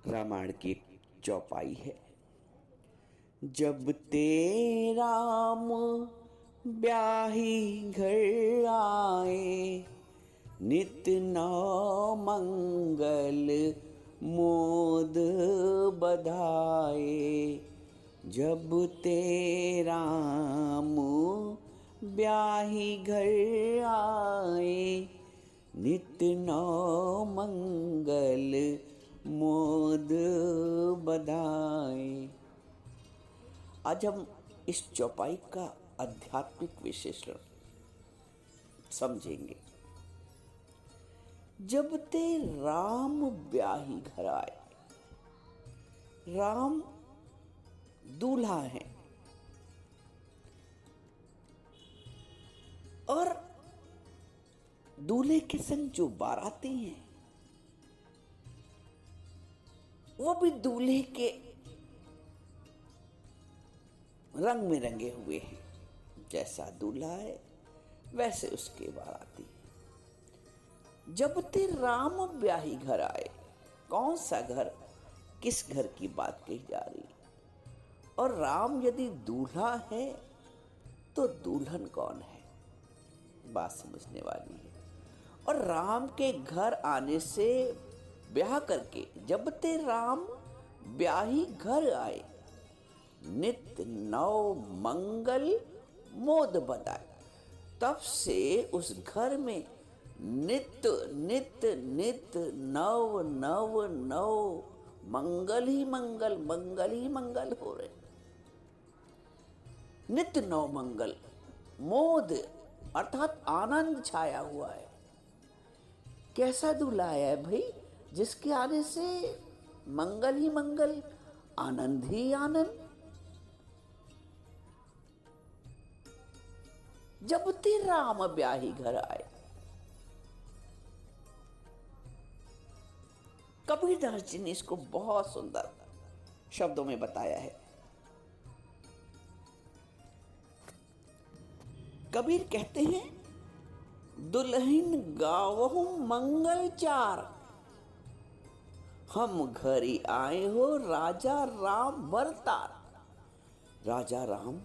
रामायण की एक चौपाई है। जब ते राम ब्याही घर आए, नित नौ मंगल मोद बधाए। जब ते राम ब्याही घर आए, नित नौ मंगल मोद बधाए। आज हम इस चौपाई का आध्यात्मिक विश्लेषण समझेंगे। जब ते राम ब्याही घर आए, राम दूल्हा है और दूल्हे के संग जो बाराती हैं वो भी दूल्हे के रंग में रंगे हुए हैं। जैसा दूल्हा है वैसे उसके बाराती। जब ते राम ब्याही घर आए, कौन सा घर, किस घर की बात कही जा रही है? और राम यदि दूल्हा है तो दुल्हन कौन है? बात समझने वाली है। और राम के घर आने से ब्याह करके जब ते राम ब्याही घर आए, नित नौ मंगल मोद बधाए। तब से उस घर में नित नित नित नव नव नव मंगल ही मंगल, मंगल ही मंगल हो रहे। नित नौ मंगल, मोद अर्थात आनंद छाया हुआ है। कैसा दूल्हा है भाई, जिसके आने से मंगल ही मंगल, आनंद ही आनंद। जब ते राम ब्याही घर आए, कबीरदास जी ने इसको बहुत सुंदर शब्दों में बताया है। कबीर कहते हैं, दुल्हन गावहु मंगल चार, हम घरी आए हो राजा राम भरतार। राजा राम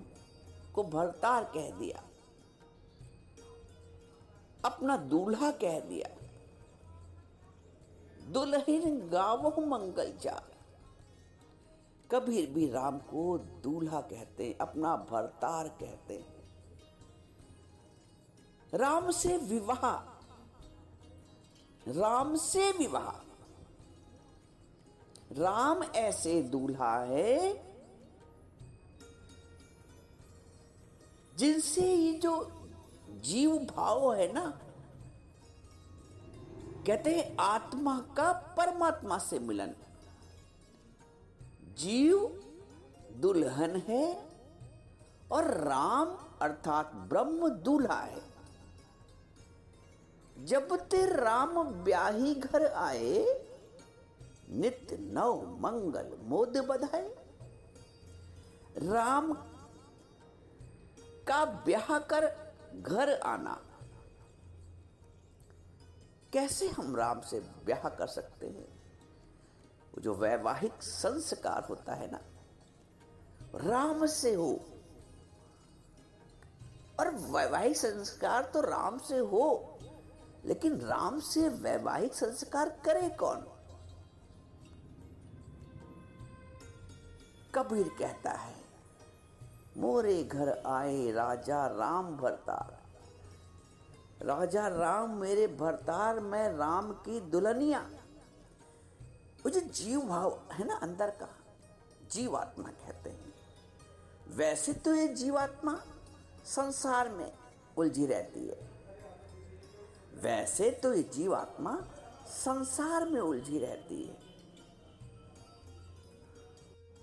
को भरतार कह दिया, अपना दूल्हा कह दिया। दुल्हन गावहु मंगल चार। कबीर भी राम को दूल्हा कहते हैं, अपना भरतार कहते हैं। राम से विवाह, राम से विवाह। राम ऐसे दूल्हा है जिनसे ये जो जीव भाव है ना, कहते हैं आत्मा का परमात्मा से मिलन। जीव दुल्हन है और राम अर्थात ब्रह्म दूल्हा है। जब ते राम ब्याही घर आए, नित नौ मंगल मोद बधाए। राम का ब्याह कर घर आना। कैसे हम राम से ब्याह कर सकते हैं? वो जो वैवाहिक संस्कार होता है ना, राम से हो। और वैवाहिक संस्कार तो राम से हो, लेकिन राम से वैवाहिक संस्कार करे कौन? कबीर कहता है, मोरे घर आए राजा राम भरतार। राजा राम मेरे भरतार, मैं राम की दुल्हनिया। वो जो जीव भाव है ना अंदर का, जीवात्मा कहते हैं। वैसे तो ये जीवात्मा संसार में उलझी रहती है। वैसे तो ये जीवात्मा संसार में उलझी रहती है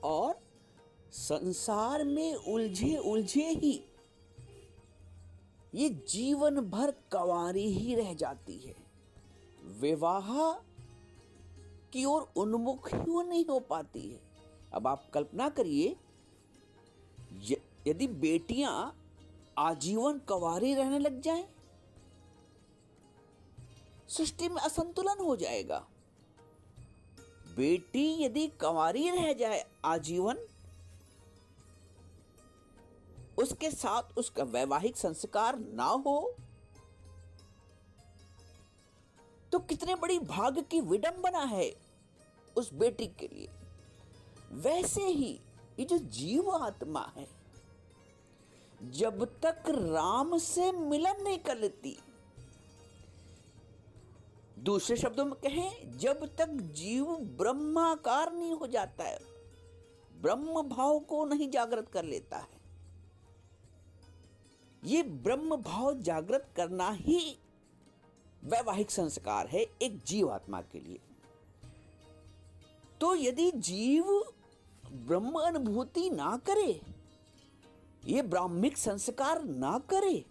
और संसार में उलझे उलझे ही ये जीवन भर कंवारी ही रह जाती है। विवाह की ओर उन्मुख ही नहीं हो पाती है। अब आप कल्पना करिए, यदि बेटियां आजीवन कंवारी रहने लग जाएं, सृष्टि में असंतुलन हो जाएगा। बेटी यदि कंवारी रह जाए आजीवन, उसके साथ उसका वैवाहिक संस्कार ना हो, तो कितने बड़ी भाग्य की विडंबना है उस बेटी के लिए। वैसे ही ये जो जीव आत्मा है, जब तक राम से मिलन नहीं कर लेती, दूसरे शब्दों में कहें, जब तक जीव ब्रह्माकार नहीं हो जाता है, ब्रह्म भाव को नहीं जागृत कर लेता है। ये ब्रह्म भाव जागृत करना ही वैवाहिक संस्कार है एक जीव आत्मा के लिए। तो यदि जीव ब्रह्म अनुभूति ना करे, ये ब्राह्मिक संस्कार ना करे,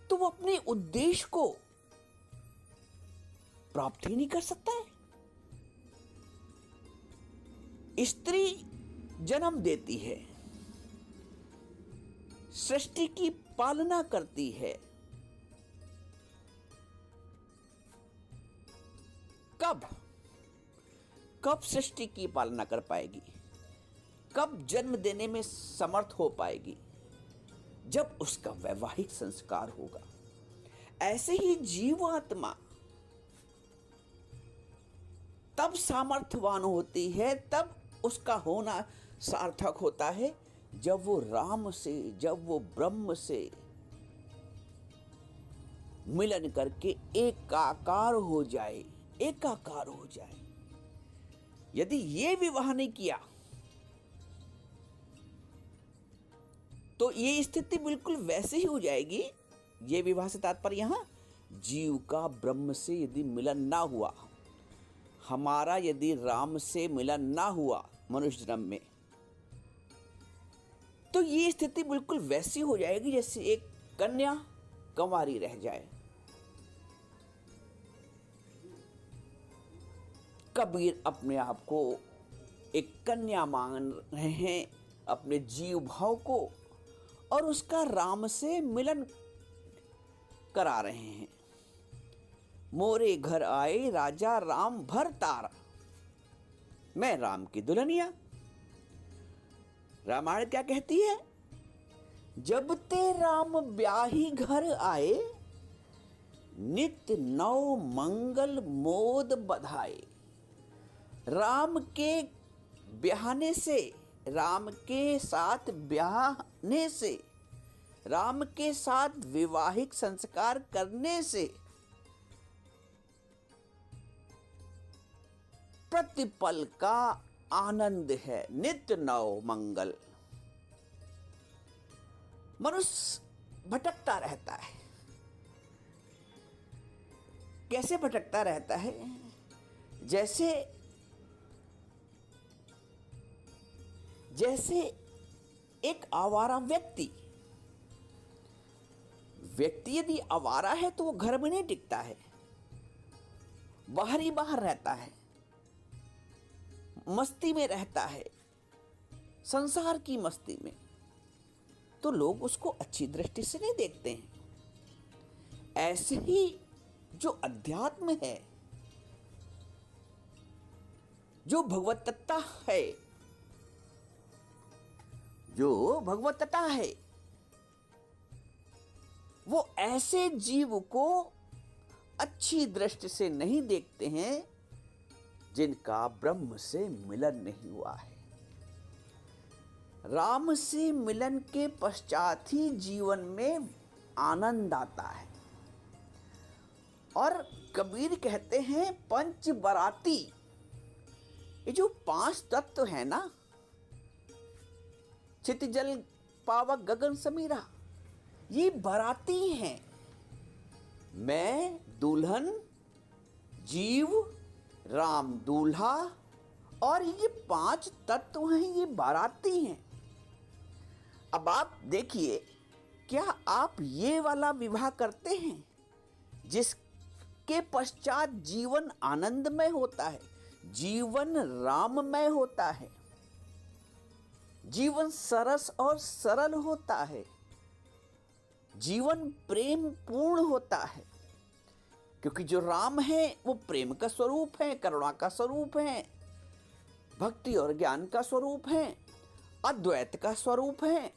तो वो अपने उद्देश्य को प्राप्त ही नहीं कर सकता है। स्त्री जन्म देती है, सृष्टि की पालना करती है, कब सृष्टि की पालना कर पाएगी, कब जन्म देने में समर्थ हो पाएगी? जब उसका वैवाहिक संस्कार होगा। ऐसे ही जीवात्मा तब सामर्थ्यवान होती है, तब उसका होना सार्थक होता है, जब वो राम से, जब वो ब्रह्म से मिलन करके एकाकार हो जाए, एकाकार हो जाए। यदि ये विवाह नहीं किया, तो ये स्थिति बिल्कुल वैसे ही हो जाएगी। ये विवाह से तात्पर्य यहां जीव का ब्रह्म से यदि मिलन ना हुआ, हमारा यदि राम से मिलन ना हुआ मनुष्य जन्म में, तो ये स्थिति बिल्कुल वैसी हो जाएगी जैसे एक कन्या कंवारी रह जाए। कबीर अपने आप को एक कन्या मान रहे हैं, अपने जीव भाव को, और उसका राम से मिलन करा रहे हैं। मोरे घर आए राजा राम भर तारा, मैं राम की दुल्हनिया। रामायण क्या कहती है? जब ते राम ब्याही घर आए, नित्य नौ मंगल मोद बधाए। राम के ब्याहने से, राम के साथ ब्याहने से, राम के साथ विवाहिक संस्कार करने से प्रतिपल का आनंद है, नित्य नव मंगल। मनुष्य भटकता रहता है। कैसे भटकता रहता है? जैसे एक आवारा व्यक्ति यदि आवारा है तो वो घर में नहीं टिकता है, बाहर ही बाहर रहता है, मस्ती में रहता है, संसार की मस्ती में, तो लोग उसको अच्छी दृष्टि से नहीं देखते हैं। ऐसे ही जो अध्यात्म है, जो भगवतत्ता है, जो भगवतता है, वो ऐसे जीव को अच्छी दृष्टि से नहीं देखते हैं जिनका ब्रह्म से मिलन नहीं हुआ है। राम से मिलन के पश्चात ही जीवन में आनंद आता है। और कबीर कहते हैं पंच बराती, ये जो 5 तत्व है ना, चित जल पावक गगन समीरा, ये बराती हैं। मैं दुल्हन, जीव, राम दूल्हा, और ये 5 तत्व हैं, ये बाराती हैं। अब आप देखिए, क्या आप ये वाला विवाह करते हैं जिसके पश्चात जीवन आनंदमय होता है, जीवन राममय होता है, जीवन सरस और सरल होता है, जीवन प्रेम पूर्ण होता है? क्योंकि जो राम है वो प्रेम का स्वरूप है, करुणा का स्वरूप है, भक्ति और ज्ञान का स्वरूप है, अद्वैत का स्वरूप है।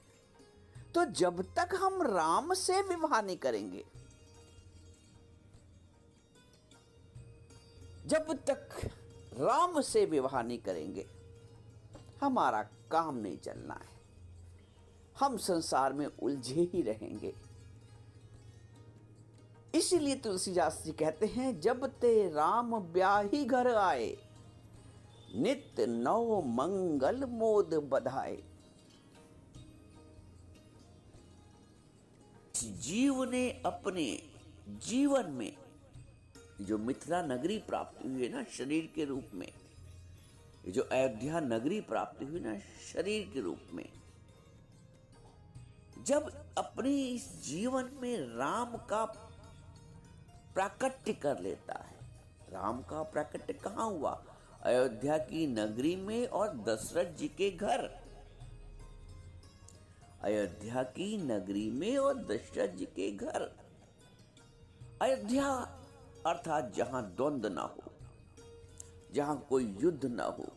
तो जब तक हम राम से विवाह नहीं करेंगे, जब तक राम से विवाह नहीं करेंगे, हमारा काम नहीं चलना है। हम संसार में उलझे ही रहेंगे। इसीलिए तुलसीदास जी कहते हैं, जब ते राम ब्याही घर आए, नित्य नव मंगल मोद बधाए। जीव ने अपने जीवन में जो मिथिला नगरी प्राप्ति हुई है ना शरीर के रूप में, जो अयोध्या नगरी प्राप्ति हुई ना शरीर के रूप में, जब अपने इस जीवन में राम का प्राकट्य कर लेता है। राम का प्राकट्य कहाँ हुआ? अयोध्या की नगरी में और दशरथ जी के घर। अयोध्या की नगरी में और दशरथ जी के घर। अयोध्या अर्थात जहां द्वंद्व ना हो, जहां कोई युद्ध ना हो।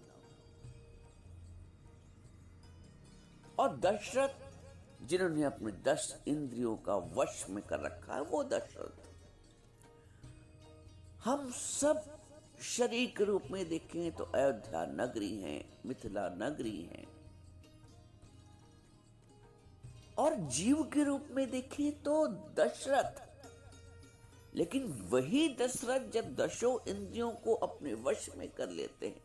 और दशरथ जिन्होंने अपने 10 इंद्रियों का वश में कर रखा है, वो दशरथ। हम सब शरीर के रूप में देखें तो अयोध्या नगरी है, मिथिला नगरी है। और जीव के रूप में देखें तो दशरथ। लेकिन वही दशरथ जब 10 इंद्रियों को अपने वश में कर लेते हैं,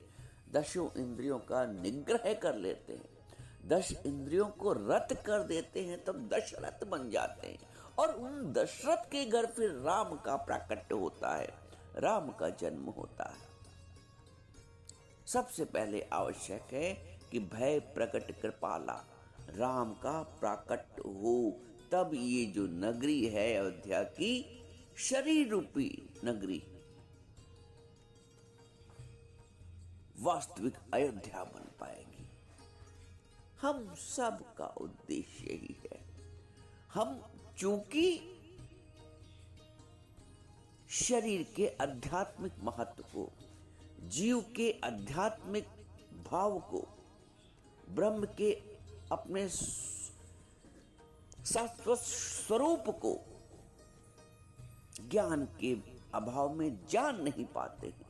10 इंद्रियों का निग्रह कर लेते हैं, 10 इंद्रियों को रत कर देते हैं, तब दशरथ बन जाते हैं। और उन दशरथ के घर फिर राम का प्राकट्य होता है, राम का जन्म होता है। सबसे पहले आवश्यक है कि भय प्रकट कृपाला, राम का प्राकट्य हो, तब ये जो नगरी है अयोध्या की शरीर रूपी नगरी वास्तविक अयोध्या बन पाएगी। हम सब का उद्देश्य यही है। हम चूंकि शरीर के आध्यात्मिक महत्व को, जीव के आध्यात्मिक भाव को, ब्रह्म के अपने शाश्वत स्वरूप को ज्ञान के अभाव में जान नहीं पाते हैं,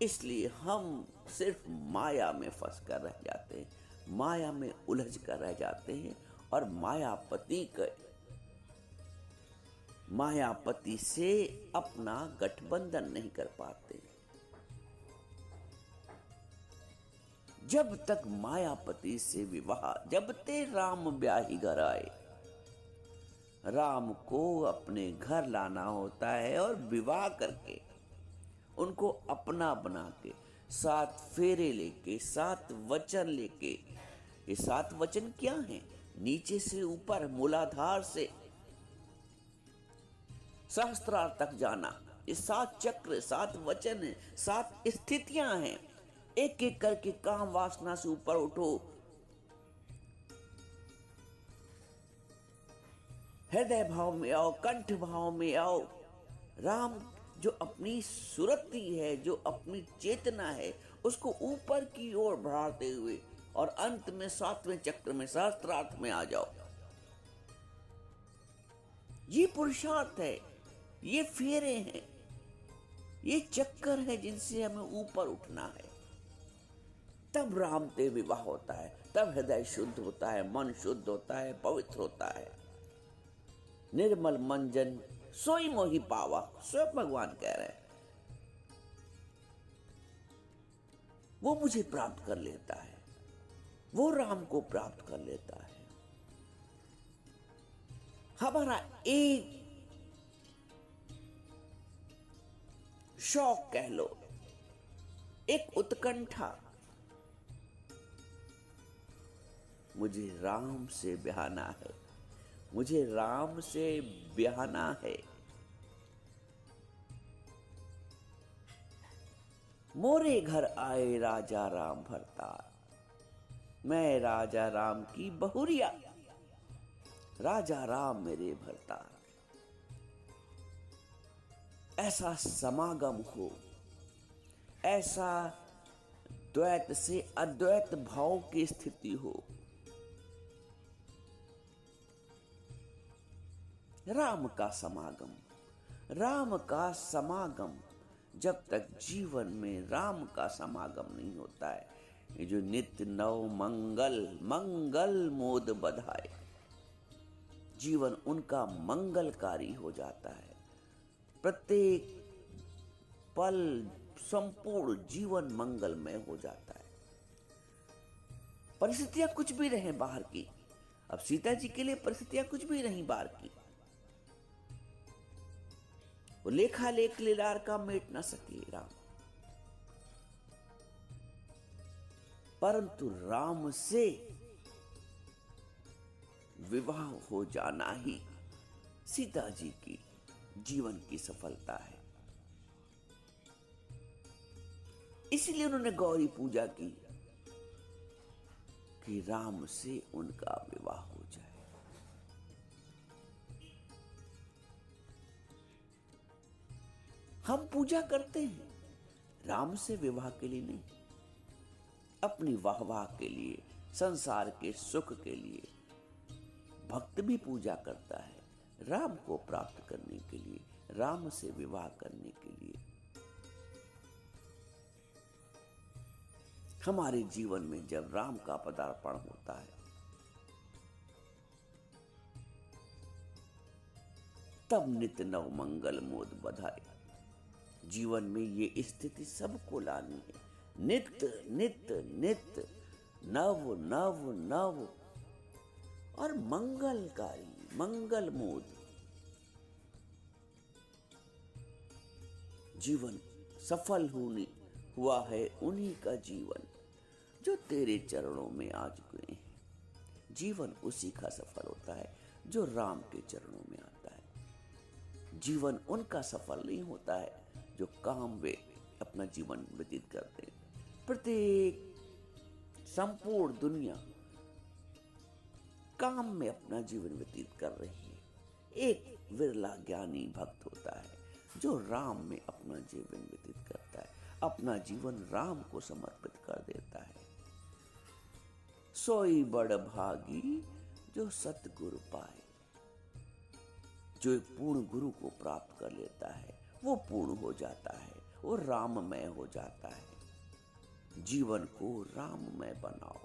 इसलिए हम सिर्फ माया में फंस कर रह जाते हैं, माया में उलझ कर रह जाते हैं और मायापति से अपना गठबंधन नहीं कर पाते। जब तक मायापति से विवाह, जब ते राम ब्याही घर आए, राम को अपने घर लाना होता है और विवाह करके उनको अपना बना के 7 फेरे लेके, 7 वचन लेके। ये 7 वचन क्या हैं? नीचे से ऊपर, मूलाधार से सहस्त्रार्थ तक जाना। ये 7 चक्र, 7 वचन है, 7 स्थितियां हैं। एक एक करके काम वासना से ऊपर उठो, हृदय भाव में आओ, कंठ भाव में आओ। राम जो अपनी सुरति है, जो अपनी चेतना है, उसको ऊपर की ओर बढ़ाते हुए और अंत में 7वें चक्र में सहस्त्रार्थ में आ जाओ। ये पुरुषार्थ है, ये फेरे हैं, ये चक्कर है जिनसे हमें ऊपर उठना है। तब राम से विवाह होता है, तब हृदय शुद्ध होता है, मन शुद्ध होता है, पवित्र होता है। निर्मल मन जन सोई मोहि पावा, स्वयं भगवान कह रहे हैं। वो मुझे प्राप्त कर लेता है, वो राम को प्राप्त कर लेता है। हमारा एक शौक कह लो, एक उत्कंठा, मुझे राम से ब्याहना है, मुझे राम से ब्याहना है। मोरे घर आए राजा राम भरतार, मैं राजा राम की बहुरिया, राजा राम मेरे भरतार। ऐसा समागम हो, ऐसा द्वैत से अद्वैत भाव की स्थिति हो। राम का समागम, राम का समागम, जब तक जीवन में राम का समागम नहीं होता है, ये जो नित्य नव मंगल मंगल मोद बधाए, जीवन उनका मंगलकारी हो जाता है। प्रत्येक पल संपूर्ण जीवन मंगलमय हो जाता है। परिस्थितियां कुछ भी रहे बाहर की, अब सीता जी के लिए परिस्थितियां कुछ भी नहीं बाहर की, वो लेखा लेख लीलार का मेट न सके राम, परंतु राम से विवाह हो जाना ही सीता जी की जीवन की सफलता है। इसलिए उन्होंने गौरी पूजा की कि राम से उनका विवाह हो जाए। हम पूजा करते हैं राम से विवाह के लिए नहीं, अपनी वाहवाह के लिए, संसार के सुख के लिए। भक्त भी पूजा करता है राम को प्राप्त करने के लिए, राम से विवाह करने के लिए। हमारे जीवन में जब राम का पदार्पण होता है, तब नित्य नव मंगल मोद बधाए। जीवन में ये स्थिति सबको लानी है। नित्य नित्य नित्य, नव नव नव और मंगलकारी, मंगल मोद। जीवन सफल हुआ है उन्हीं का जीवन जो तेरे चरणों में आ चुके हैं। जीवन उसी का सफल होता है जो राम के चरणों में आता है। जीवन उनका सफल नहीं होता है जो काम वे अपना जीवन व्यतीत करते हैं। प्रत्येक संपूर्ण दुनिया काम में अपना जीवन व्यतीत कर रही है। एक विरला ज्ञानी भक्त होता है जो राम में अपना जीवन व्यतीत करता है, अपना जीवन राम को समर्पित कर देता है। सोई बड़ भागी जो सतगुरु पाए। जो एक पूर्ण गुरु को प्राप्त कर लेता है वो पूर्ण हो जाता है, वो राममय हो जाता है। जीवन को राममय बनाओ।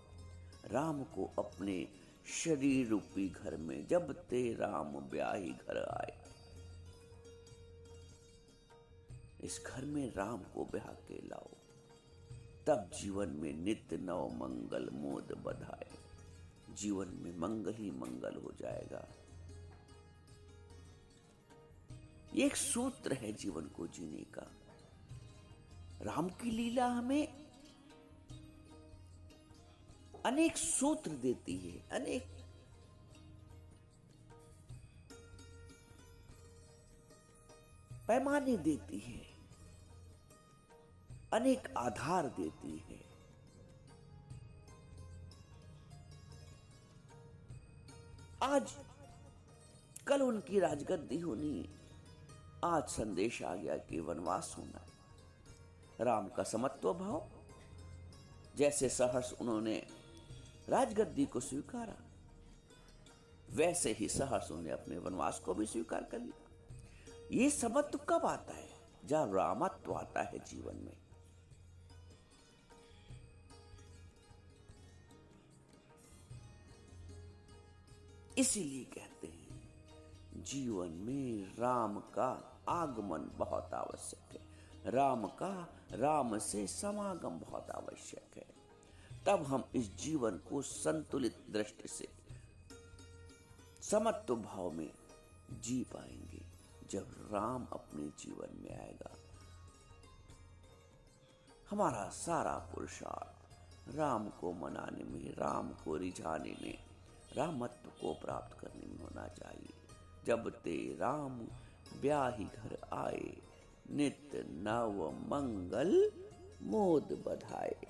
राम को अपने शरीर रूपी घर में जब ते राम ब्याही घर आए, इस घर में राम को ब्याह के लाओ, तब जीवन में नित्य नव मंगल मोद बधाए। जीवन में मंगल ही मंगल हो जाएगा। ये एक सूत्र है जीवन को जीने का। राम की लीला हमें अनेक सूत्र देती है, अनेक पैमाने देती है, अनेक आधार देती है। आज कल उनकी राजगद्दी होनी, आज संदेश आ गया कि वनवास होना है। राम का समत्व भाव, जैसे सहर्ष उन्होंने राजगद्दी को स्वीकारा, वैसे ही सहर्ष उन्होंने अपने वनवास को भी स्वीकार कर लिया। ये समत्व कब आता है? जब रामत्व आता है जीवन में। इसीलिए कहते हैं जीवन में राम का आगमन बहुत आवश्यक है। राम से समागम बहुत आवश्यक है। तब हम इस जीवन को संतुलित दृष्टि से समत्व भाव में जी पाएंगे। जब राम अपने जीवन में आएगा, हमारा सारा पुरुषार्थ राम को मनाने में, राम को रिझाने में, रामत्व को प्राप्त करने में होना चाहिए। जब ते राम ब्याही घर आए, नित्य नव मंगल मोद बधाए।